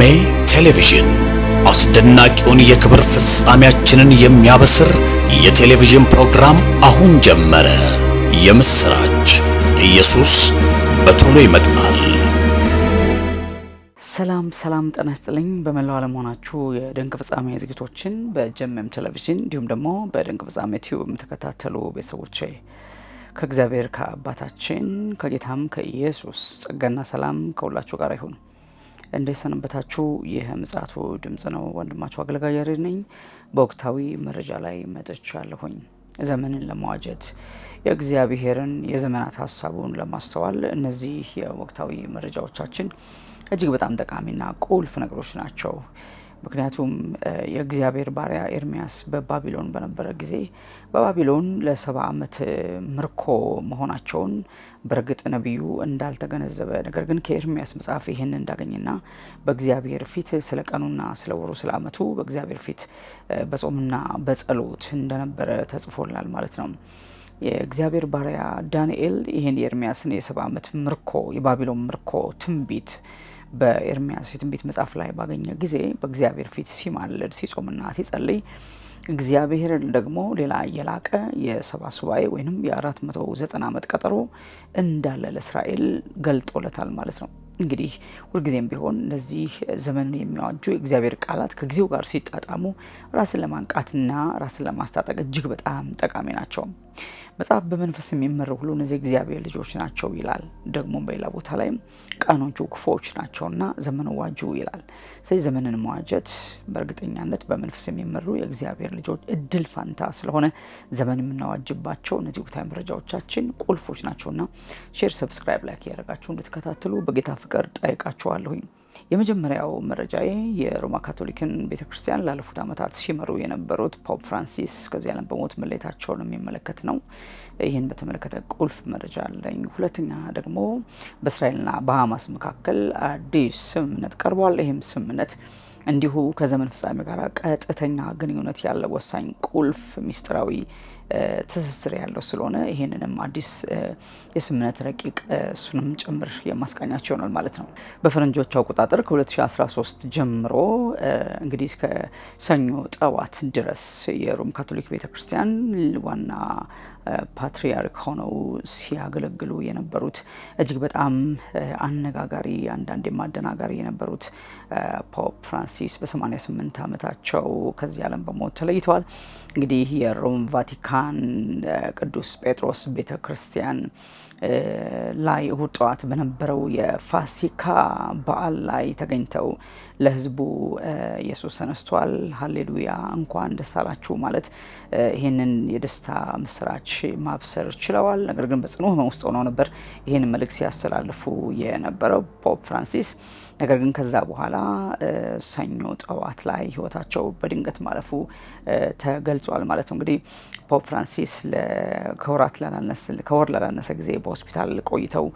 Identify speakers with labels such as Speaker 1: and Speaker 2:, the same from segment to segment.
Speaker 1: ፍጻሜ ቴሌቪዥን አስደናቂውን የክብር ፍጻሜያችንን የሚያበስር የቴሌቪዥን ፕሮግራም አሁን ጀመረ። የምስራች! ኢየሱስ በቶሎ ይመጣል።
Speaker 2: ሰላም ጤና ይስጥልኝ። በመላው ዓለም ሆናችሁ የድንቅ ፍጻሜ ዝግጅቶችን በጀመም ቴሌቪዥን እንዲሁም ደግሞ በድንቅ ፍጻሜ ቲዩብ የምትከታተሉ ቤተሰቦቼ ከእግዚአብሔር ከአባታችን ከጌታም ከኢየሱስ ጸጋና ሰላም ከሁላችሁ ጋር ይሁን። እንዴት ሰነበታችሁ? ይህ ምጽአቱ ድምጽ ነው። ወንድማችሁ አገልጋይ ያሬድ ነኝ። በወቅታዊ መረጃ ላይ መጥቻለሁኝ። ዘመንን ለመዋጀት የእግዚአብሔርን የዘመናት ሀሳቡን ለማስተዋል እነዚህ የወቅታዊ መረጃዎቻችን እጅግ በጣም ጠቃሚና ቁልፍ ነገሮች ናቸው። ምክንያቱም የእግዚአብሔር ባሪያ ኤርሚያስ በባቢሎን በነበረ ጊዜ በባቢሎን ለ70 ዓመት ምርኮ መሆናቸውን በእርግጥ ነቢዩ እንዳልተገነዘበ፣ ነገር ግን ከኤርሚያስ መጽሐፍ ይህን እንዳገኝና በእግዚአብሔር ፊት ስለ ቀኑና ስለ ወሩ ስለ ዓመቱ በእግዚአብሔር ፊት በጾምና በጸሎት እንደነበረ ተጽፎልናል ማለት ነው። የእግዚአብሔር ባሪያ ዳንኤል ይህን የኤርሚያስን የ70 ዓመት ምርኮ የባቢሎን ምርኮ ትንቢት በኤርሚያስ የትንቢት መጽሐፍ ላይ ባገኘ ጊዜ በእግዚአብሔር ፊት ሲማልድ ሲጾምና ሲጸልይ እግዚአብሔር ደግሞ ሌላ የላቀ የ70 ሱባኤ ወይም የ490 ዓመት ቀጠሮ እንዳለ ለእስራኤል ገልጦለታል ማለት ነው። እንግዲህ ሁልጊዜም ቢሆን እነዚህ ዘመንን የሚያዋጁ የእግዚአብሔር ቃላት ከጊዜው ጋር ሲጣጣሙ ራስን ለማንቃትና ራስን ለማስታጠቅ እጅግ በጣም ጠቃሚ ናቸው። መጽሐፍ በመንፈስ የሚመሩ ሁሉ እነዚህ እግዚአብሔር ልጆች ናቸው ይላል። ደግሞ በሌላ ቦታ ላይ ቀኖቹ ክፉዎች ናቸውና ዘመኑ ዋጁ ይላል። ስለዚህ ዘመንን መዋጀት በእርግጠኛነት በመንፈስ የሚመሩ የእግዚአብሔር ልጆች እድል ፋንታ ስለሆነ ዘመን የምናዋጅባቸው እነዚህ ወቅታዊ መረጃዎቻችን ቁልፎች ናቸውና ሼር፣ ሰብስክራይብ፣ ላይክ ያደረጋችሁ እንድትከታተሉ በጌታ ፍቅር ጠይቃችኋለሁኝ። የመጀመሪያው መረጃዬ የሮማ ካቶሊክን ቤተክርስቲያን ላለፉት ዓመታት ሲመሩ የነበሩት ፖፕ ፍራንሲስ ከዚህ ዓለም በሞት መለየታቸውን የሚመለከት ነው። ይህን በተመለከተ ቁልፍ መረጃ አለኝ። ሁለተኛ ደግሞ በእስራኤልና በሐማስ መካከል አዲስ ስምምነት ቀርቧል። ይህም ስምምነት እንዲሁ ከዘመን ፍጻሜ ጋር ቀጥተኛ ግንኙነት ያለው ወሳኝ ቁልፍ ሚስጥራዊ ትስስር ያለው ስለሆነ ይሄንንም አዲስ የስምምነት ረቂቅ እሱንም ጭምር የማስቃኛቸው ይሆናል ማለት ነው። በፈረንጆች አቆጣጠር ከ2013 ጀምሮ እንግዲህ እስከ ሰኞ ጠዋት ድረስ የሮም ካቶሊክ ቤተክርስቲያን ዋና ፓትሪያርክ ሆነው ሲያገለግሉ የነበሩት እጅግ በጣም አነጋጋሪ አንዳንዴም አደናጋሪ የነበሩት ፖፕ ፍራንሲስ በ88 ዓመታቸው ከዚህ ዓለም በሞት ተለይተዋል። እንግዲህ የሮም ቫቲካን ቅዱስ ጴጥሮስ ቤተክርስቲያን ላይ እሁድ ጠዋት በነበረው የፋሲካ በዓል ላይ ተገኝተው ለሕዝቡ ኢየሱስ ተነስቷል፣ ሃሌሉያ፣ እንኳን ደስ አላችሁ ማለት ይህንን የደስታ ምስራች ማብሰር ችለዋል። ነገር ግን በጽኑ ሕመም ውስጥ ሆነው ነበር ይህን መልእክት ሲያስተላልፉ የነበረው ፖፕ ፍራንሲስ። ነገር ግን ከዛ በኋላ ሰኞ ጠዋት ላይ ህይወታቸው በድንገት ማለፉ ተገልጿል ማለት ነው። እንግዲህ ፖፕ ፍራንሲስ ከወር ላላነሰ ጊዜ በሆስፒታል ቆይተው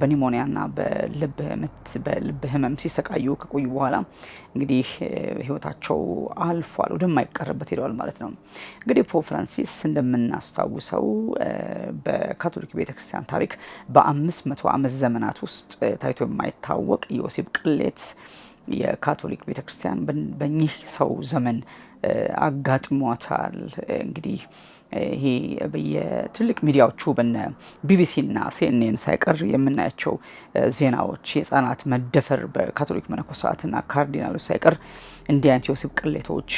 Speaker 2: በኒሞኒያና በልብ ህመም ሲሰቃዩ ከቆዩ በኋላ እንግዲህ ህይወታቸው አልፏል፣ ወደማይቀርበት ሄደዋል ማለት ነው። እንግዲህ ፖፕ ፍራንሲስ እንደምናስታውሰው በካቶሊክ ቤተክርስቲያን ታሪክ በ500 ዓመት ዘመናት ውስጥ ታይቶ የማይታወቅ የወሲብ ቅሌት የካቶሊክ ቤተክርስቲያን በእኚህ ሰው ዘመን አጋጥሟታል። እንግዲህ ይሄ በየትልቅ ሚዲያዎቹ በነ ቢቢሲና ሲኤንኤን ሳይቀር የምናያቸው ዜናዎች የህፃናት መደፈር በካቶሊክ መነኮሳትና ካርዲናሎች ሳይቀር እንዲህ አይነት የወሲብ ቅሌቶች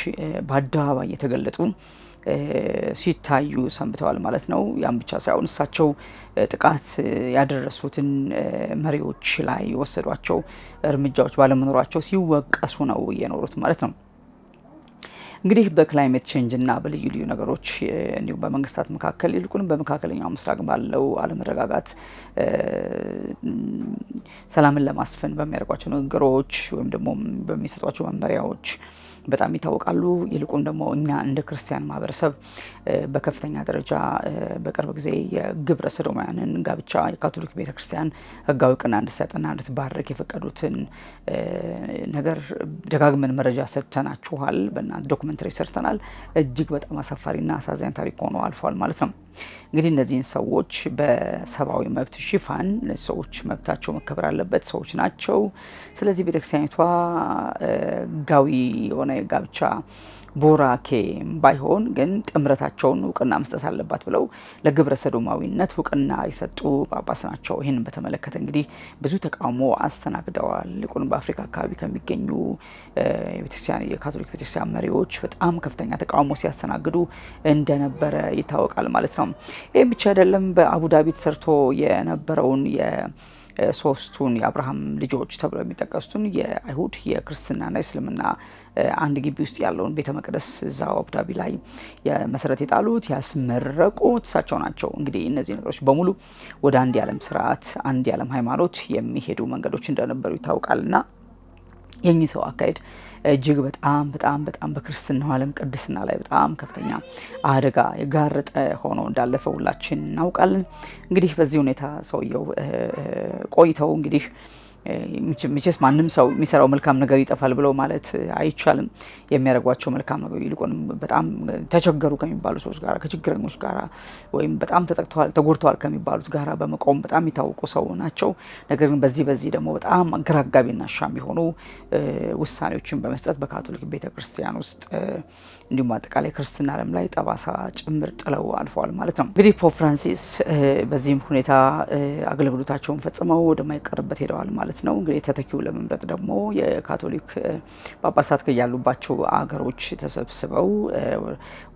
Speaker 2: በአደባባይ የተገለጡ ሲታዩ ሰንብተዋል ማለት ነው። ያም ብቻ ሳይሆን እሳቸው ጥቃት ያደረሱትን መሪዎች ላይ የወሰዷቸው እርምጃዎች ባለመኖራቸው ሲወቀሱ ነው የኖሩት ማለት ነው። እንግዲህ በክላይሜት ቼንጅ እና በልዩ ልዩ ነገሮች እንዲሁም በመንግስታት መካከል ይልቁንም በመካከለኛው ምስራቅ ባለው አለመረጋጋት ሰላምን ለማስፈን በሚያደርጓቸው ንግግሮች ወይም ደግሞ በሚሰጧቸው መመሪያዎች በጣም ይታወቃሉ። ይልቁን ደግሞ እኛ እንደ ክርስቲያን ማህበረሰብ በከፍተኛ ደረጃ በቅርብ ጊዜ የግብረ ሰዶማውያንን ጋብቻ የካቶሊክ ቤተክርስቲያን ህጋዊ እውቅና እንድትሰጥና እንድትባርክ የፈቀዱትን ነገር ደጋግመን መረጃ ሰጥተናችኋል። በእናንተ ዶክመንተሪ ሰርተናል። እጅግ በጣም አሳፋሪና አሳዛኝ ታሪክ ሆኖ አልፏል ማለት ነው። እንግዲህ እነዚህን ሰዎች በሰብአዊ መብት ሽፋን ሰዎች መብታቸው መከበር አለበት፣ ሰዎች ናቸው። ስለዚህ ቤተክርስቲያኒቷ ሕጋዊ የሆነ የጋብቻ ቦራኬ ባይሆን ግን ጥምረታቸውን እውቅና መስጠት አለባት ብለው ለግብረ ሰዶማዊነት እውቅና የሰጡ ጳጳስ ናቸው። ይህንን በተመለከተ እንግዲህ ብዙ ተቃውሞ አስተናግደዋል። ይልቁንም በአፍሪካ አካባቢ ከሚገኙ የቤተክርስቲያን የካቶሊክ ቤተክርስቲያን መሪዎች በጣም ከፍተኛ ተቃውሞ ሲያስተናግዱ እንደነበረ ይታወቃል ማለት ነው። ይህም ብቻ አይደለም። በአቡዳቢ ተሰርቶ የነበረውን ሶስቱን የአብርሃም ልጆች ተብለው የሚጠቀሱትን የአይሁድ የክርስትናና የእስልምና አንድ ግቢ ውስጥ ያለውን ቤተ መቅደስ እዛው አቡዳቢ ላይ መሰረት የጣሉት ያስመረቁት እሳቸው ናቸው። እንግዲህ እነዚህ ነገሮች በሙሉ ወደ አንድ የዓለም ስርዓት፣ አንድ የዓለም ሃይማኖት የሚሄዱ መንገዶች እንደነበሩ ይታወቃልና የኚህ ሰው አካሄድ እጅግ በጣም በጣም በጣም በክርስትናው ዓለም ቅድስና ላይ በጣም ከፍተኛ አደጋ የጋረጠ ሆኖ እንዳለፈ ሁላችን እናውቃለን። እንግዲህ በዚህ ሁኔታ ሰውየው ቆይተው እንግዲህ መቼስ ማንም ሰው የሚሰራው መልካም ነገር ይጠፋል ብለው ማለት አይቻልም። የሚያደርጓቸው መልካም ነገር ይልቁንም በጣም ተቸገሩ ከሚባሉ ሰዎች ጋር፣ ከችግረኞች ጋር ወይም በጣም ተጠቅተዋል ተጎድተዋል ከሚባሉት ጋር በመቆም በጣም የሚታወቁ ሰው ናቸው። ነገር ግን በዚህ ደግሞ በጣም ግራ አጋቢና ሻሚ የሆኑ ውሳኔዎችን በመስጠት በካቶሊክ ቤተክርስቲያን ውስጥ እንዲሁም አጠቃላይ ክርስትና ዓለም ላይ ጠባሳ ጭምር ጥለው አልፈዋል ማለት ነው። እንግዲህ ፖፕ ፍራንሲስ በዚህም ሁኔታ አገልግሎታቸውን ፈጽመው ወደማይቀርበት ሄደዋል ማለት ነው። እንግዲህ ተተኪው ለመምረጥ ደግሞ የካቶሊክ ጳጳሳት ያሉባቸው አገሮች ተሰብስበው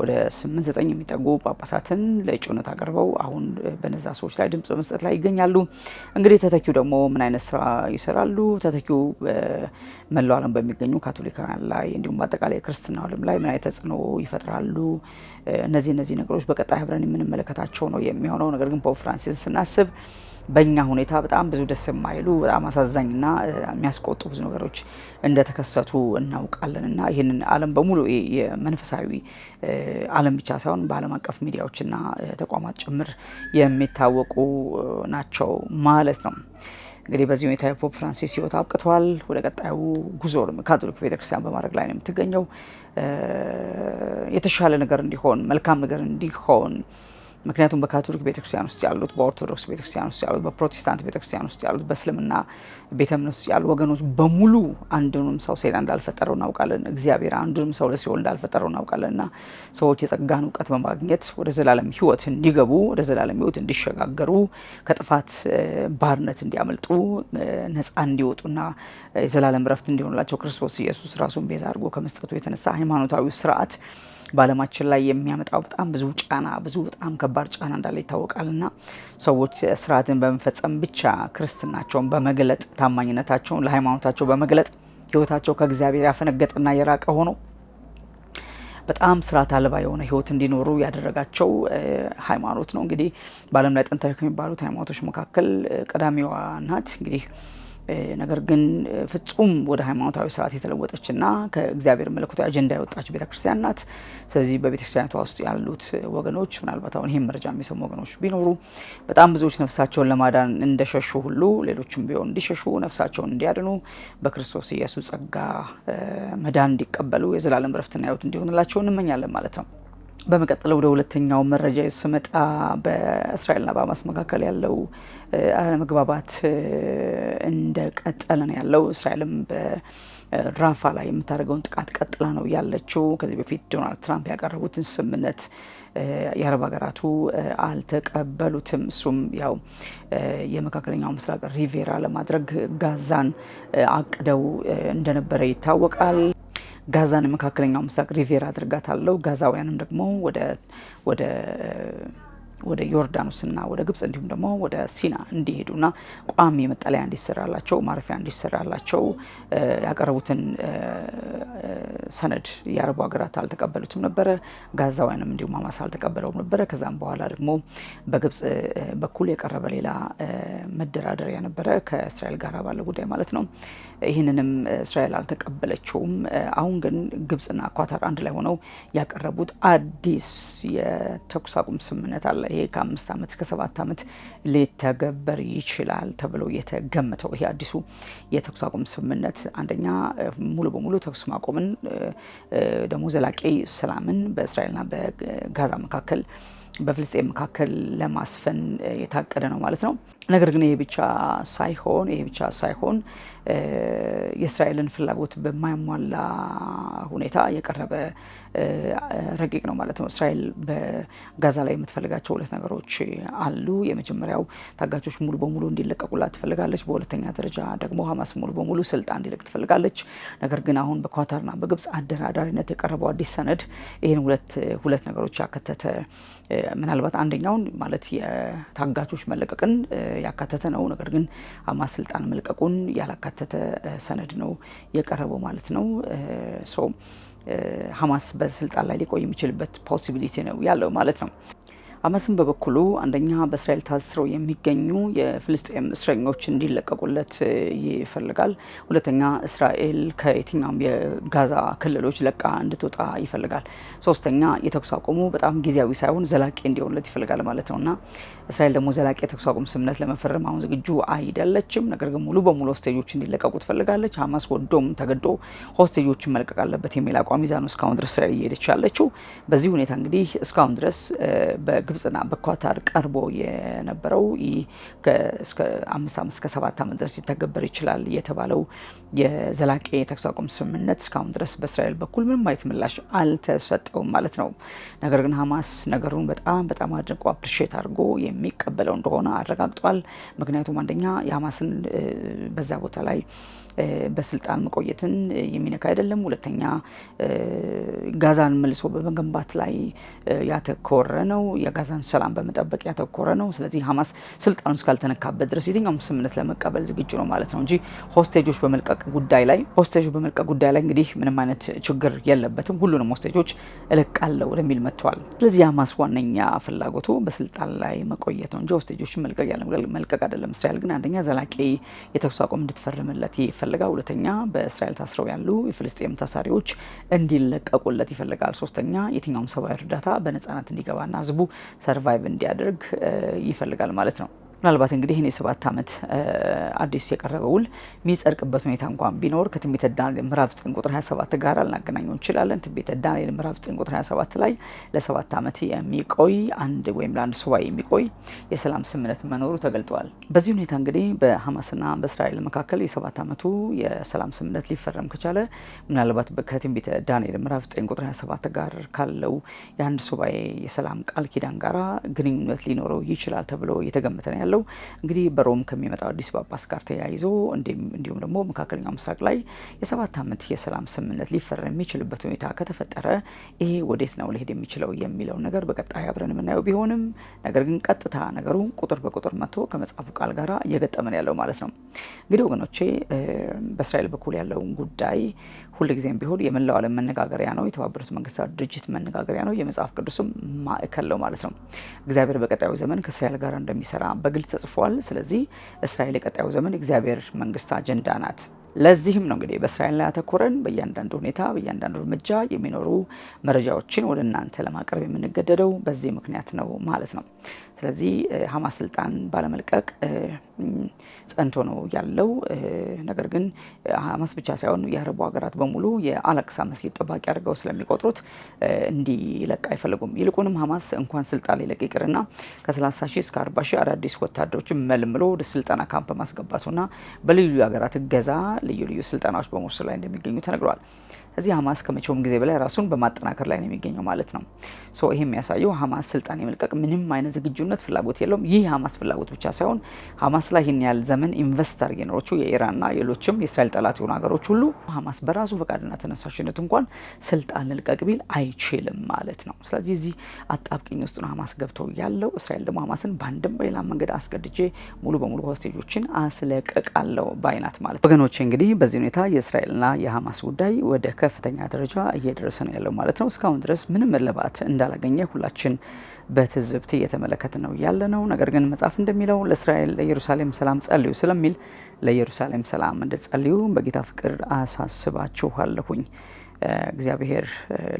Speaker 2: ወደ 8-9 የሚጠጉ ጳጳሳትን ለእጩነት አቀርበው አሁን በነዛ ሰዎች ላይ ድምጽ በመስጠት ላይ ይገኛሉ። እንግዲህ ተተኪው ደግሞ ምን አይነት ስራ ይሰራሉ? ተተኪው መላው ዓለም በሚገኙ ካቶሊካውያን ላይ እንዲሁም በአጠቃላይ ክርስትናው ዓለም ላይ ምን አይነት ተጽዕኖ ይፈጥራሉ? እነዚህ ነገሮች በቀጣይ አብረን የምንመለከታቸው ነው የሚሆነው። ነገር ግን ፖፕ ፍራንሲስ ስናስብ በእኛ ሁኔታ በጣም ብዙ ደስ የማይሉ በጣም አሳዛኝና የሚያስቆጡ ብዙ ነገሮች እንደተከሰቱ እናውቃለን እና ይህንን ዓለም በሙሉ የመንፈሳዊ ዓለም ብቻ ሳይሆን በዓለም አቀፍ ሚዲያዎችና ተቋማት ጭምር የሚታወቁ ናቸው ማለት ነው። እንግዲህ በዚህ ሁኔታ የፖፕ ፍራንሲስ ሕይወት አብቅተዋል። ወደ ቀጣዩ ጉዞ ካቶሊክ ቤተክርስቲያን በማድረግ ላይ ነው የምትገኘው። የተሻለ ነገር እንዲሆን፣ መልካም ነገር እንዲሆን ምክንያቱም በካቶሊክ ቤተክርስቲያን ውስጥ ያሉት፣ በኦርቶዶክስ ቤተክርስቲያን ውስጥ ያሉት፣ በፕሮቴስታንት ቤተክርስቲያን ውስጥ ያሉት፣ በእስልምና ቤተ እምነት ውስጥ ያሉ ወገኖች በሙሉ አንዱንም ሰው ሰይጣን እንዳልፈጠረው እናውቃለን። እግዚአብሔር አንዱንም ሰው ለሲኦል እንዳልፈጠረው እናውቃለንና ሰዎች የጸጋን እውቀት በማግኘት ወደ ዘላለም ሕይወት እንዲገቡ፣ ወደ ዘላለም ሕይወት እንዲሸጋገሩ፣ ከጥፋት ባርነት እንዲያመልጡ፣ ነፃ እንዲወጡና የዘላለም ረፍት እንዲሆንላቸው ክርስቶስ ኢየሱስ ራሱን ቤዛ አድርጎ ከመስጠቱ የተነሳ ሃይማኖታዊ ስርዓት በዓለማችን ላይ የሚያመጣው በጣም ብዙ ጫና፣ ብዙ በጣም ከባድ ጫና እንዳለ ይታወቃልና ሰዎች ስርዓትን በመፈጸም ብቻ ክርስትናቸውን በመግለጥ ታማኝነታቸውን ለሃይማኖታቸው በመግለጥ ህይወታቸው ከእግዚአብሔር ያፈነገጠና የራቀ ሆኖ በጣም ስርዓት አልባ የሆነ ህይወት እንዲኖሩ ያደረጋቸው ሃይማኖት ነው። እንግዲህ በዓለም ላይ ጥንታዊ ከሚባሉት ሃይማኖቶች መካከል ቀዳሚዋ ናት። እንግዲህ ነገር ግን ፍጹም ወደ ሃይማኖታዊ ስርዓት የተለወጠችና ከእግዚአብሔር መለኮታዊ አጀንዳ የወጣች ቤተክርስቲያን ናት። ስለዚህ በቤተክርስቲያኒቷ ውስጥ ያሉት ወገኖች ምናልባት አሁን ይህን መረጃ የሚሰሙ ወገኖች ቢኖሩ በጣም ብዙዎች ነፍሳቸውን ለማዳን እንደሸሹ ሁሉ ሌሎችም ቢሆን እንዲሸሹ፣ ነፍሳቸውን እንዲያድኑ፣ በክርስቶስ ኢየሱስ ጸጋ መዳን እንዲቀበሉ፣ የዘላለም ረፍትና ህይወት እንዲሆንላቸው እንመኛለን ማለት ነው። በመቀጠል ወደ ሁለተኛው መረጃ ስመጣ በእስራኤልና በሐማስ መካከል ያለው አለመግባባት እንደቀጠለ ነው ያለው። እስራኤልም በራፋ ላይ የምታደርገውን ጥቃት ቀጥላ ነው ያለችው። ከዚህ በፊት ዶናልድ ትራምፕ ያቀረቡትን ስምምነት የአረብ ሀገራቱ አልተቀበሉትም። እሱም ያው የመካከለኛው ምስራቅ ሪቬራ ለማድረግ ጋዛን አቅደው እንደነበረ ይታወቃል። ጋዛን የመካከለኛው ምስራቅ ሪቬራ አድርጋታለሁ። ጋዛውያንም ደግሞ ወደ ዮርዳኖስና ወደ ግብጽ እንዲሁም ደግሞ ወደ ሲና እንዲሄዱና ቋሚ መጠለያ እንዲሰራላቸው፣ ማረፊያ እንዲሰራላቸው ያቀረቡትን ሰነድ የአረቡ ሀገራት አልተቀበሉትም ነበረ። ጋዛውያንም እንዲሁም ሐማስ አልተቀበለውም ነበረ። ከዛም በኋላ ደግሞ በግብጽ በኩል የቀረበ ሌላ መደራደሪያ ነበረ ከእስራኤል ጋር ባለ ጉዳይ ማለት ነው። ይህንንም እስራኤል አልተቀበለችውም። አሁን ግን ግብጽና ኳታር አንድ ላይ ሆነው ያቀረቡት አዲስ የተኩስ አቁም ስምምነት አለ። ይሄ ከ5 ዓመት እስከ 7 ዓመት ሊተገበር ይችላል ተብሎ የተገመተው ይሄ አዲሱ የተኩስ አቁም ስምምነት አንደኛ ሙሉ በሙሉ ተኩስ ማቆምን ደግሞ ዘላቂ ሰላምን በእስራኤልና በጋዛ መካከል በፍልስጤም መካከል ለማስፈን የታቀደ ነው ማለት ነው። ነገር ግን ይሄ ብቻ ሳይሆን የእስራኤልን ፍላጎት በማያሟላ ሁኔታ የቀረበ ረቂቅ ነው ማለት ነው። እስራኤል በጋዛ ላይ የምትፈልጋቸው ሁለት ነገሮች አሉ። የመጀመሪያው ታጋቾች ሙሉ በሙሉ እንዲለቀቁላት ትፈልጋለች። በሁለተኛ ደረጃ ደግሞ ሐማስ ሙሉ በሙሉ ስልጣን እንዲለቅ ትፈልጋለች። ነገር ግን አሁን በኳታርና በግብጽ አደራዳሪነት የቀረበው አዲስ ሰነድ ይህን ሁለት ነገሮች ያካተተ ምናልባት አንደኛውን ማለት የታጋቾች መለቀቅን ያካተተ ነው። ነገር ግን ሐማስ ስልጣን መልቀቁን ያላካተተ ሰነድ ነው የቀረበው ማለት ነው። ሐማስ በስልጣን ላይ ሊቆይ የሚችልበት ፖሲቢሊቲ ነው ያለው ማለት ነው። ሐማስም በበኩሉ አንደኛ በእስራኤል ታስረው የሚገኙ የፍልስጤም እስረኞች እንዲለቀቁለት ይፈልጋል። ሁለተኛ እስራኤል ከየትኛውም የጋዛ ክልሎች ለቃ እንድትወጣ ይፈልጋል። ሶስተኛ የተኩስ አቁሙ በጣም ጊዜያዊ ሳይሆን ዘላቂ እንዲሆንለት ይፈልጋል ማለት ነውና እስራኤል ደግሞ ዘላቂ የተኩስ አቁም ስምምነት ለመፈረም አሁን ዝግጁ አይደለችም። ነገር ግን ሙሉ በሙሉ ሆስቴጆች እንዲለቀቁ ትፈልጋለች። ሐማስ ወዶም ተገዶ ሆስቴጆችን መልቀቅ አለበት የሚል አቋም ይዛ ነው እስካሁን ድረስ እስራኤል እየሄደች ያለችው። በዚህ ሁኔታ እንግዲህ እስካሁን ድረስ በግብጽና በኳታር ቀርቦ የነበረው እስከ 5 ዓመት እስከ 7 ዓመት ድረስ ሊተገበር ይችላል የተባለው የዘላቂ የተኩስ አቁም ስምምነት እስካሁን ድረስ በእስራኤል በኩል ምንም አይነት ምላሽ አልተሰጠውም ማለት ነው። ነገር ግን ሐማስ ነገሩን በጣም አድንቆ አፕሪሼት አድርጎ የሚቀበለው እንደሆነ አረጋግጧል። ምክንያቱም አንደኛ የሐማስን በዛ ቦታ ላይ በስልጣን መቆየትን የሚነካ አይደለም። ሁለተኛ ጋዛን መልሶ በመገንባት ላይ ያተኮረ ነው። የጋዛን ሰላም በመጠበቅ ያተኮረ ነው። ስለዚህ ሐማስ ስልጣኑን እስካልተነካበት ድረስ የትኛውም ስምምነት ለመቀበል ዝግጁ ነው ማለት ነው እንጂ ሆስቴጆች በመልቀቅ ጉዳይ ላይ እንግዲህ ምንም አይነት ችግር የለበትም። ሁሉንም ሆስቴጆች እለቃለሁ ወደሚል መጥቷል። ስለዚህ የሐማስ ዋነኛ ፍላጎቱ በስልጣን ላይ መቆየት ነው እንጂ ሆስቴጆችን መልቀቅ አይደለም። እስራኤል ግን አንደኛ ዘላቂ የተኩስ አቁም እንድትፈርምለት ይፈልጋል። ሁለተኛ በእስራኤል ታስረው ያሉ የፍልስጤም ታሳሪዎች እንዲለቀቁለት ይፈልጋል። ሶስተኛ የትኛውም ሰብአዊ እርዳታ በነጻነት እንዲገባና ህዝቡ ሰርቫይቭ እንዲያደርግ ይፈልጋል ማለት ነው። ምናልባት እንግዲህ ይህን የ7 ዓመት አዲስ የቀረበው ውል የሚጸድቅበት ሁኔታ እንኳን ቢኖር ከትንቢተ ዳንኤል ምዕራፍ 9 ቁጥር 27 ጋር ልናገናኘው እንችላለን። ትንቢተ ዳንኤል ምዕራፍ 9 ቁጥር 27 ላይ ለ7 ዓመት የሚቆይ ለአንድ ሱባኤ የሚቆይ የሰላም ስምምነት መኖሩ ተገልጧል። በዚህ ሁኔታ እንግዲህ በሐማስና በእስራኤል መካከል የ7 ዓመቱ የሰላም ስምምነት ሊፈረም ከቻለ ምናልባት ከትንቢተ ዳንኤል ምዕራፍ 9 ቁጥር 27 ጋር ካለው የአንድ ሱባኤ የሰላም ቃል ኪዳን ጋራ ግንኙነት ሊኖረው ይችላል ተብሎ እየተገመተ ነው ያለው። እንግዲህ በሮም ከሚመጣው አዲስ ጳጳስ ጋር ተያይዞ እንዲሁም ደግሞ መካከለኛው ምስራቅ ላይ የ7 ዓመት የሰላም ስምምነት ሊፈረም የሚችልበት ሁኔታ ከተፈጠረ ይሄ ወዴት ነው ሊሄድ የሚችለው የሚለው ነገር በቀጣይ አብረን የምናየው ቢሆንም ነገር ግን ቀጥታ ነገሩ ቁጥር በቁጥር መጥቶ ከመጽሐፉ ቃል ጋር እየገጠመን ያለው ማለት ነው። እንግዲህ ወገኖቼ በእስራኤል በኩል ያለውን ጉዳይ ሁልጊዜም ቢሆን የመላው ዓለም መነጋገሪያ ነው። የተባበሩት መንግስታት ድርጅት መነጋገሪያ ነው። የመጽሐፍ ቅዱስም ማዕከል ነው ማለት ነው። እግዚአብሔር በቀጣዩ ዘመን ከእስራኤል ጋር እንደሚሰራ በግልጽ ተጽፏል። ስለዚህ እስራኤል የቀጣዩ ዘመን እግዚአብሔር መንግስት አጀንዳ ናት። ለዚህም ነው እንግዲህ በእስራኤል ላይ ያተኮረን በእያንዳንዱ ሁኔታ በእያንዳንዱ እርምጃ የሚኖሩ መረጃዎችን ወደ እናንተ ለማቅረብ የምንገደደው በዚህ ምክንያት ነው ማለት ነው። ስለዚህ ሐማስ ስልጣን ባለመልቀቅ ጸንቶ ነው ያለው። ነገር ግን ሐማስ ብቻ ሳይሆን የአረቡ ሀገራት በሙሉ የአላቅሳ መስጊድ ጠባቂ አድርገው ስለሚቆጥሩት እንዲለቅ አይፈልጉም። ይልቁንም ሐማስ እንኳን ስልጣን ሊለቅ ይቅርና ከ30 ሺህ እስከ 40 ሺህ አዳዲስ ወታደሮችን መልምሎ ወደ ስልጠና ካምፕ ማስገባቱና በልዩ ሀገራት እገዛ ልዩ ስልጠናዎች በመውሰድ ላይ እንደሚገኙ ተነግሯል። እዚህ ሐማስ ከመቼውም ጊዜ በላይ ራሱን በማጠናከር ላይ ነው የሚገኘው ማለት ነው። ይሄ የሚያሳየው ሐማስ ስልጣን የመልቀቅ ምንም አይነት ዝግጁነት ፍላጎት የለውም። ይህ ሐማስ ፍላጎት ብቻ ሳይሆን ሐማስ ላይ ይህን ያህል ዘመን ኢንቨስት አድርገው የኖሮቹ የኢራንና ሌሎችም የእስራኤል ጠላት የሆኑ ሀገሮች ሁሉ ሐማስ በራሱ ፈቃድና ተነሳሽነት እንኳን ስልጣን ልልቀቅ ቢል አይችልም ማለት ነው። ስለዚህ እዚህ አጣብቂኝ ውስጥ ነው ሐማስ ገብቶ ያለው። እስራኤል ደግሞ ሐማስን በአንድም በሌላ መንገድ አስገድጄ ሙሉ በሙሉ ሆስቴጆችን አስለቀቃለሁ ባይናት ማለት ወገኖቼ። እንግዲህ በዚህ ሁኔታ የእስራኤልና የሐማስ ጉዳይ ወደ ከፍተኛ ደረጃ እየደረሰ ነው ያለው ማለት ነው። እስካሁን ድረስ ምንም እልባት እንዳላገኘ ሁላችን በትዝብት እየተመለከተ ነው ያለ ነው። ነገር ግን መጽሐፍ እንደሚለው ለእስራኤል ለኢየሩሳሌም ሰላም ጸልዩ ስለሚል ለኢየሩሳሌም ሰላም እንድትጸልዩ በጌታ ፍቅር አሳስባችኋለሁኝ። እግዚአብሔር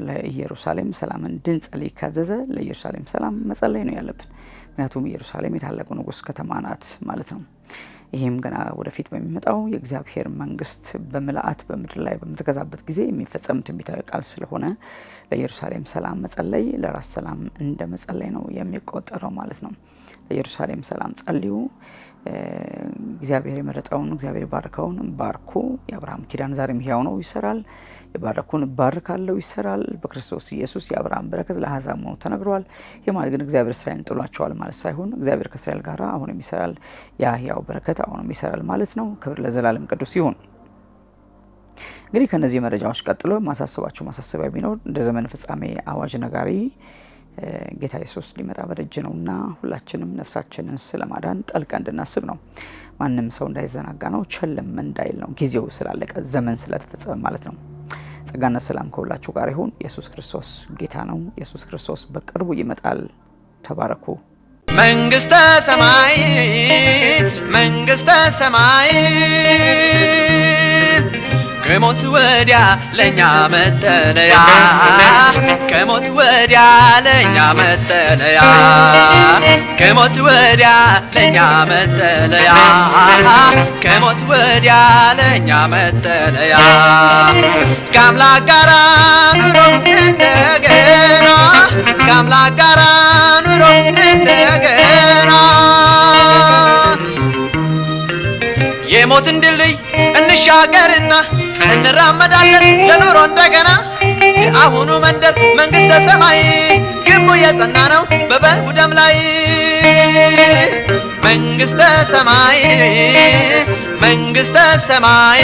Speaker 2: ለኢየሩሳሌም ሰላም እንድንጸልይ ካዘዘ ለኢየሩሳሌም ሰላም መጸለይ ነው ያለብን። ምክንያቱም ኢየሩሳሌም የታላቁ ንጉሥ ከተማ ናት ማለት ነው። ይሄም ገና ወደፊት በሚመጣው የእግዚአብሔር መንግስት በመላእክት በምድር ላይ በመተገዛበት ጊዜ የሚፈጸም ትንቢታዊ ቃል ስለሆነ ለኢየሩሳሌም ሰላም መጸለይ ለራስ ሰላም እንደ መጸለይ ነው የሚቆጠረው ማለት ነው። ለኢየሩሳሌም ሰላም ጸልዩ። እግዚአብሔር የመረጠውን እግዚአብሔር ባርከውን ባርኩ። የአብርሃም ኪዳን ዛሬም ሕያው ነው፣ ይሰራል። የባረኩን ባርካለው፣ ይሰራል። በክርስቶስ ኢየሱስ የአብርሃም በረከት ለአሕዛብ መሆኑ ተነግሯል። ይህ ማለት ግን እግዚአብሔር እስራኤልን ጥሏቸዋል ማለት ሳይሆን እግዚአብሔር ከእስራኤል ጋር አሁንም ይሰራል። ያ ሕያው በረከት አሁንም ይሰራል ማለት ነው። ክብር ለዘላለም ቅዱስ ይሁን። እንግዲህ ከነዚህ መረጃዎች ቀጥሎ ማሳሰባችሁ ማሳሰቢያ ቢኖር እንደ ዘመን ፍጻሜ አዋጅ ነጋሪ ጌታ ኢየሱስ ሊመጣ በደጅ ነውና ሁላችንም ነፍሳችንን ስለማዳን ጠልቀን እንድናስብ ነው። ማንም ሰው እንዳይዘናጋ ነው፣ ቸልም እንዳይል ነው። ጊዜው ስላለቀ ዘመን ስለተፈጸመ ማለት ነው። ጸጋና ሰላም ከሁላችሁ ጋር ይሁን። ኢየሱስ ክርስቶስ ጌታ ነው። ኢየሱስ ክርስቶስ በቅርቡ ይመጣል። ተባረኩ።
Speaker 3: መንግስተ ሰማይ መንግስተ ሰማይ ከሞት ወዲያ ለኛ መጠለያ ከሞት ወዲያ ለኛ መጠለያ ከሞት ወዲያ ለኛ መጠለያ ከሞት ወዲያ ለኛ መጠለያ ከአምላክ ጋር ኑሮ እንደገና ከአምላክ ጋር ኑሮ እንደገና የሞትን ድልድይ እንሻገርና እንራመዳለን ለኑሮ እንደገና የአሁኑ መንደር መንግስተ ሰማይ ግንቡ የጸና ነው በበጉ ደም ላይ መንግስተ ሰማይ መንግስተ ሰማይ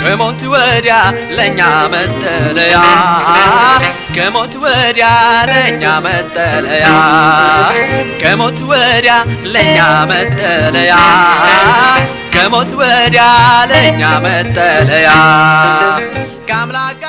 Speaker 3: ከሞት ወዲያ ለኛ መጠለያ ከሞት ወዲያ ለኛ መጠለያ ከሞት ወዲያ ለኛ መጠለያ ከሞት ወዲያ ለኛ መጠለያ ከአምላክ